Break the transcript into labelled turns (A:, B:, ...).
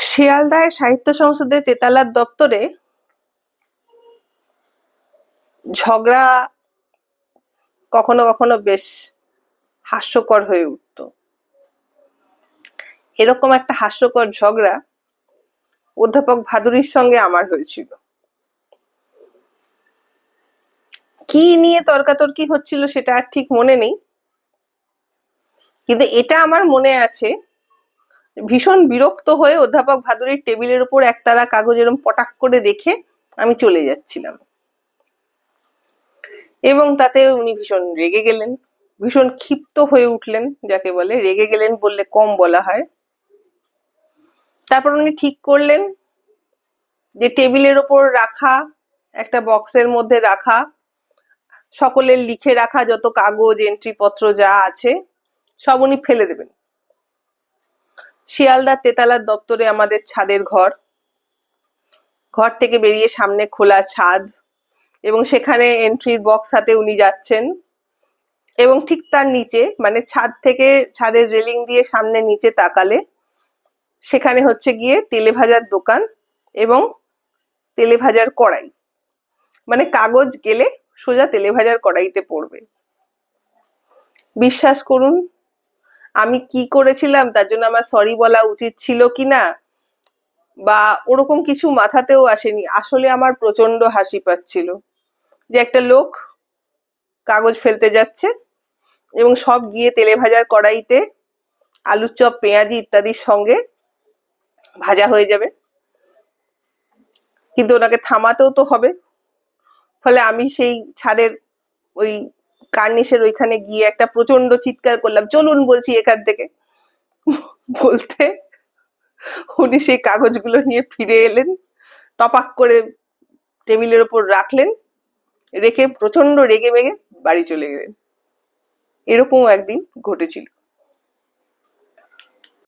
A: শিয়ালদায় সাহিত্য সংসদের তেতালার দপ্তরে ঝগড়া কখনো কখনো বেশ হাস্যকর হয়ে উঠত। এরকম একটা হাস্যকর ঝগড়া অধ্যাপক ভাদুরীর সঙ্গে আমার হয়েছিল। কি নিয়ে তর্কাতর্কি হচ্ছিল সেটা আর ঠিক মনে নেই, কিন্তু এটা আমার মনে আছে, ভীষণ বিরক্ত হয়ে অধ্যাপক ভাদুরীর টেবিলের উপর একতারা কাগজ এরম পটাক করে রেখে আমি চলে যাচ্ছিলাম, এবং তাতে উনি ভীষণ রেগে গেলেন, ভীষণ ক্ষিপ্ত হয়ে উঠলেন, যাকে বলে রেগে গেলেন বললে কম বলা হয়। তারপর উনি ঠিক করলেন যে টেবিলের ওপর রাখা একটা বক্সের মধ্যে রাখা সকলের লিখে রাখা যত কাগজ এন্ট্রি পত্র যা আছে সব উনি ফেলে দেবেন। শিয়ালদার তেতালার দপ্তরে আমাদের ছাদের ঘর, ঘর থেকে বেরিয়ে সামনে খোলা ছাদ, এবং সেখানে এন্ট্রির বক্স হাতে উনি যাচ্ছেন, এবং ঠিক তার নিচে মানে ছাদ থেকে ছাদের রেলিং দিয়ে সামনে নিচে তাকালে সেখানে হচ্ছে গিয়ে তেলে ভাজার দোকান এবং তেলে ভাজার কড়াই, মানে কাগজ গেলে সোজা তেলে ভাজার কড়াইতে পড়বে। বিশ্বাস করুন, আমি কি করেছিলাম তার জন্য আমার সরি বলা উচিত ছিল কিনা বা ওরকম কিছু মাথাতেও আসেনি, আসলে আমার প্রচন্ড হাসি পাচ্ছিল যে একটা লোক কাগজ ফেলতে যাচ্ছে এবং সব গিয়ে তেলে ভাজার কড়াইতে আলুর চপ পেঁয়াজি ইত্যাদির সঙ্গে ভাজা হয়ে যাবে, কিন্তু ওনাকে থামাতেও তো হবে। ফলে আমি সেই ছাদের ওই কার্নিশের ওইখানে গিয়ে একটা প্রচন্ড চিৎকার করলাম, চলুন বলছি এখান থেকে। বলতে উনি সেই কাগজগুলো নিয়ে ফিরে এলেন, টপাক করে টেবিলের ওপর রাখলেন, রেখে প্রচন্ড রেগে মেগে বাড়ি চলে গেলেন। এরকম একদিন ঘটেছিল।